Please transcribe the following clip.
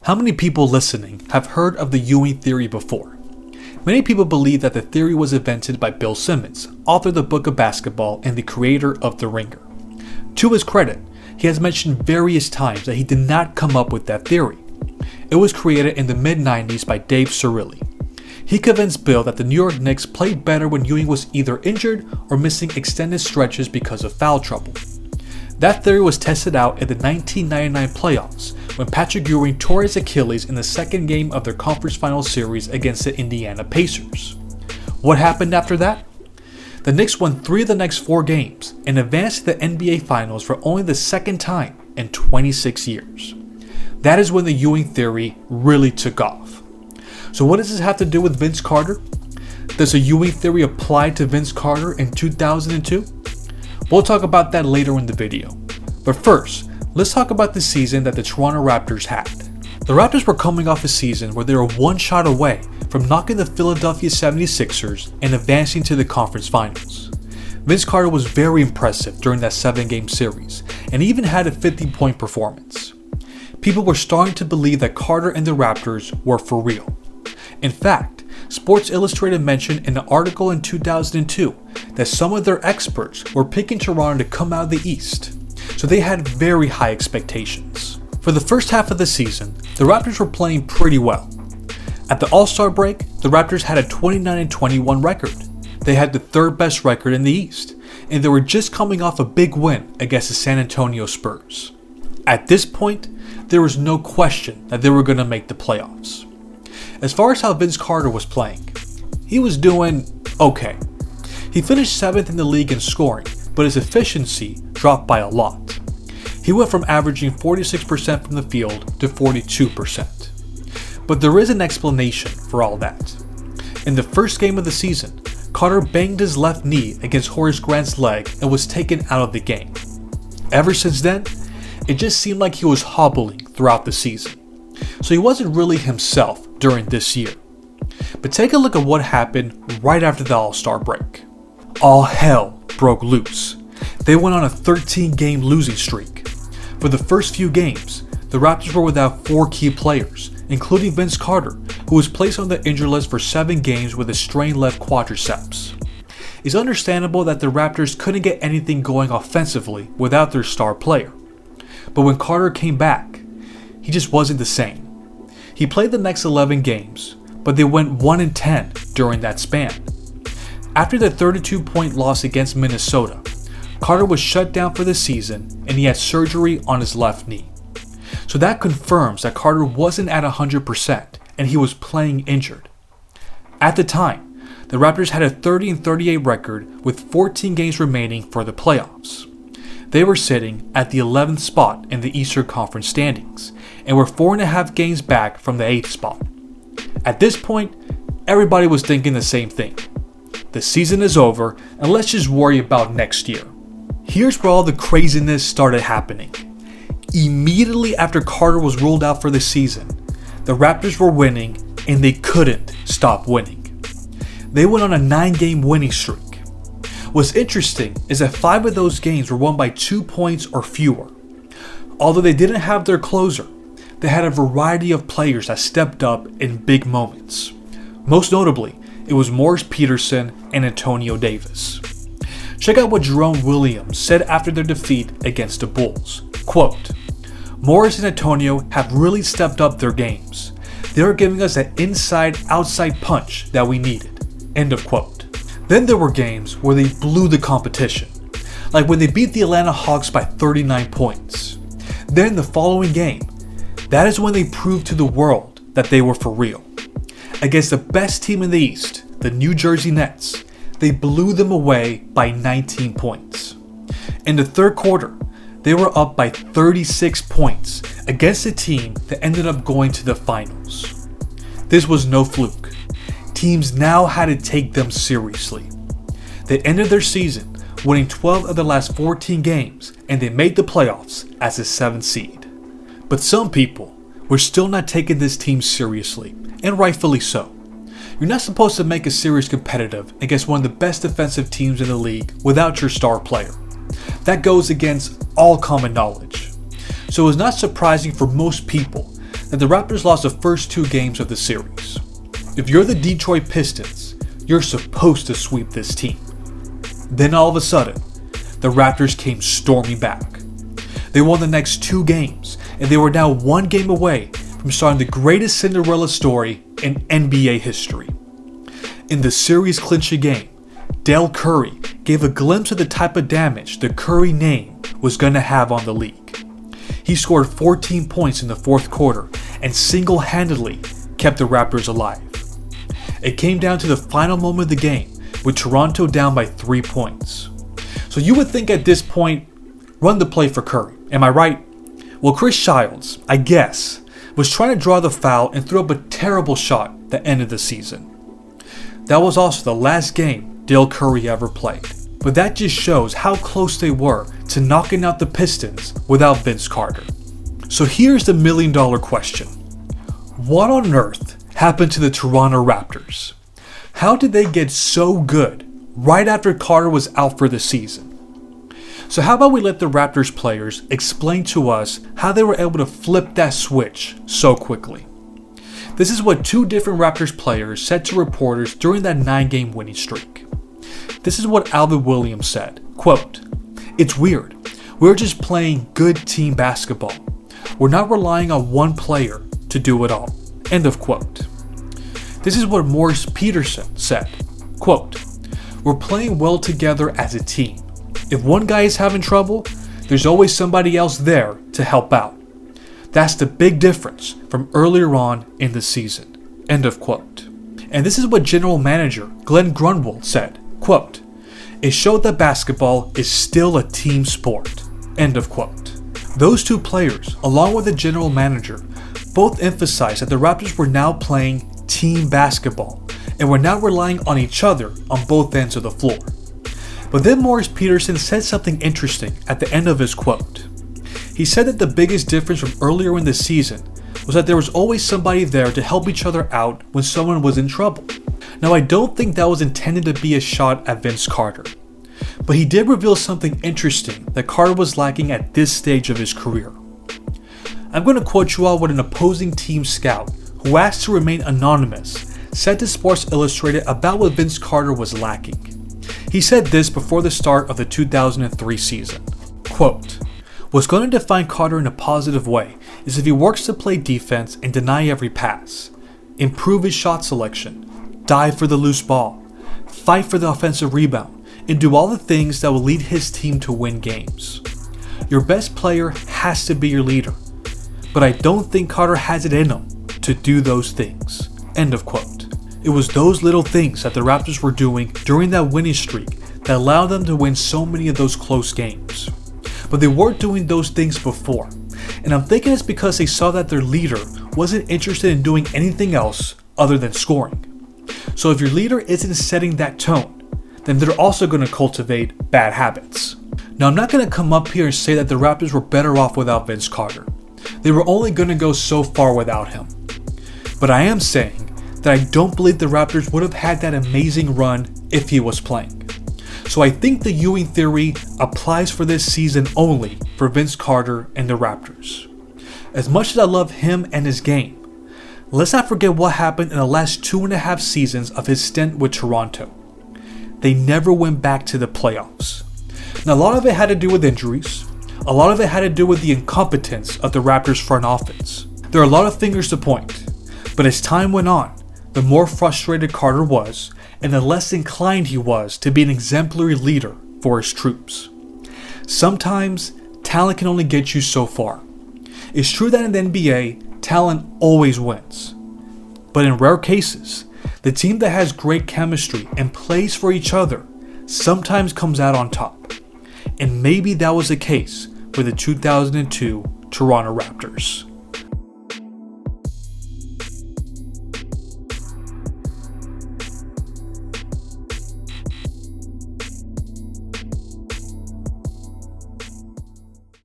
How many people listening have heard of the Ewing Theory before? Many people believe that the theory was invented by Bill Simmons, author of the Book of Basketball and the creator of The Ringer. To his credit, he has mentioned various times that he did not come up with that theory. It was created in the mid-90s by Dave Cirilli. He convinced Bill that the New York Knicks played better when Ewing was either injured or missing extended stretches because of foul trouble. That theory was tested out in the 1999 playoffs when Patrick Ewing tore his Achilles in the second game of their conference final series against the Indiana Pacers. What happened after that? The Knicks won 3 of the next 4 games and advanced to the NBA Finals for only the second time in 26 years. That is when the Ewing Theory really took off. So what does this have to do with Vince Carter? Does the Ewing Theory apply to Vince Carter in 2002? We'll talk about that later in the video. But first, let's talk about the season that the Toronto Raptors had. The Raptors were coming off a season where they were one shot away from knocking the Philadelphia 76ers and advancing to the conference finals. Vince Carter was very impressive during that 7-game series and even had a 50-point performance. People were starting to believe that Carter and the Raptors were for real. In fact, Sports Illustrated mentioned in an article in 2002 that some of their experts were picking Toronto to come out of the East, so they had very high expectations. For the first half of the season, the Raptors were playing pretty well. At the All-Star break, the Raptors had a 29-21 record. They had the 3rd best record in the East, and they were just coming off a big win against the San Antonio Spurs. At this point, there was no question that they were going to make the playoffs. As far as how Vince Carter was playing, he was doing okay. He finished 7th in the league in scoring, but his efficiency dropped by a lot. He went from averaging 46% from the field to 42%. But there is an explanation for all that. In the first game of the season, Carter banged his left knee against Horace Grant's leg and was taken out of the game. Ever since then, it just seemed like he was hobbling throughout the season. So he wasn't really himself during this year. But take a look at what happened right after the All-Star break. All hell broke loose. They went on a 13-game losing streak. For the first few games, the Raptors were without 4 key players, including Vince Carter, who was placed on the injured list for 7 games with a strained left quadriceps. It's understandable that the Raptors couldn't get anything going offensively without their star player. But when Carter came back, he just wasn't the same. He played the next 11 games, but they went 1-10 during that span. After the 32-point loss against Minnesota, Carter was shut down for the season and he had surgery on his left knee. So that confirms that Carter wasn't at 100% and he was playing injured. At the time, the Raptors had a 30-38 record with 14 games remaining for the playoffs. They were sitting at the 11th spot in the Eastern Conference standings and were 4.5 games back from the 8th spot. At this point, everybody was thinking the same thing. The season is over and let's just worry about next year. Here's where all the craziness started happening. Immediately after Carter was ruled out for the season, the Raptors were winning and they couldn't stop winning. They went on a 9-game winning streak. What's interesting is that 5 of those games were won by 2 points or fewer. Although they didn't have their closer, they had a variety of players that stepped up in big moments. Most notably, it was Morris Peterson and Antonio Davis. Check out what Jerome Williams said after their defeat against the Bulls. Quote, "Morris and Antonio have really stepped up their games. They are giving us that inside-outside punch that we needed." End of quote. Then there were games where they blew the competition, like when they beat the Atlanta Hawks by 39 points. Then the following game, that is when they proved to the world that they were for real. Against the best team in the East, the New Jersey Nets, they blew them away by 19 points. In the third quarter, they were up by 36 points against a team that ended up going to the finals. This was no fluke. Teams now had to take them seriously. They ended their season winning 12 of the last 14 games and they made the playoffs as the 7th seed. But some people were still not taking this team seriously, and rightfully so. You're not supposed to make a series competitive against one of the best defensive teams in the league without your star player. That goes against all common knowledge. So it was not surprising for most people that the Raptors lost the first 2 games of the series. If you're the Detroit Pistons, you're supposed to sweep this team. Then all of a sudden, the Raptors came storming back. They won the next 2 games, and they were now 1 game away from starting the greatest Cinderella story in NBA history. In the series clinching game, Dell Curry gave a glimpse of the type of damage the Curry name was going to have on the league. He scored 14 points in the 4th quarter and single-handedly kept the Raptors alive. It came down to the final moment of the game, with Toronto down by 3 points. So you would think at this point, run the play for Curry, am I right? Well, Chris Childs, I guess, was trying to draw the foul and threw up a terrible shot that ended the season. That was also the last game Dell Curry ever played. But that just shows how close they were to knocking out the Pistons without Vince Carter. So here's the $1 million question. What on earth happened to the Toronto Raptors? How did they get so good right after Carter was out for the season? So how about we let the Raptors players explain to us how they were able to flip that switch so quickly. This is what 2 different Raptors players said to reporters during that 9-game winning streak. This is what Alvin Williams said, quote, "It's weird. We're just playing good team basketball. We're not relying on one player to do it all." End of quote. This is what Morris Peterson said, quote, "We're playing well together as a team. If one guy is having trouble, there's always somebody else there to help out. That's the big difference from earlier on in the season." End of quote. And this is what General Manager Glenn Grunwald said, quote, "It showed that basketball is still a team sport." End of quote. Those 2 players, along with the General Manager, both emphasized that the Raptors were now playing team basketball and were now relying on each other on both ends of the floor. But then Morris Peterson said something interesting at the end of his quote. He said that the biggest difference from earlier in the season was that there was always somebody there to help each other out when someone was in trouble. Now I don't think that was intended to be a shot at Vince Carter, but he did reveal something interesting that Carter was lacking at this stage of his career. I'm going to quote you all what an opposing team scout, who asked to remain anonymous, said to Sports Illustrated about what Vince Carter was lacking. He said this before the start of the 2003 season, quote, "What's going to define Carter in a positive way is if he works to play defense and deny every pass, improve his shot selection, dive for the loose ball, fight for the offensive rebound, and do all the things that will lead his team to win games. Your best player has to be your leader, but I don't think Carter has it in him to do those things." End of quote. It was those little things that the Raptors were doing during that winning streak that allowed them to win so many of those close games. But they weren't doing those things before, and I'm thinking it's because they saw that their leader wasn't interested in doing anything else other than scoring. So if your leader isn't setting that tone, then they're also going to cultivate bad habits. Now I'm not going to come up here and say that the Raptors were better off without Vince Carter. They were only going to go so far without him. But I am saying that I don't believe the Raptors would have had that amazing run if he was playing. So I think the Ewing Theory applies for this season only for Vince Carter and the Raptors. As much as I love him and his game, let's not forget what happened in the last 2.5 seasons of his stint with Toronto. They never went back to the playoffs. Now a lot of it had to do with injuries. A lot of it had to do with the incompetence of the Raptors front office. There are a lot of fingers to point, but as time went on, the more frustrated Carter was, and the less inclined he was to be an exemplary leader for his troops. Sometimes, talent can only get you so far. It's true that in the NBA, talent always wins. But in rare cases, the team that has great chemistry and plays for each other sometimes comes out on top. And maybe that was the case for the 2002 Toronto Raptors.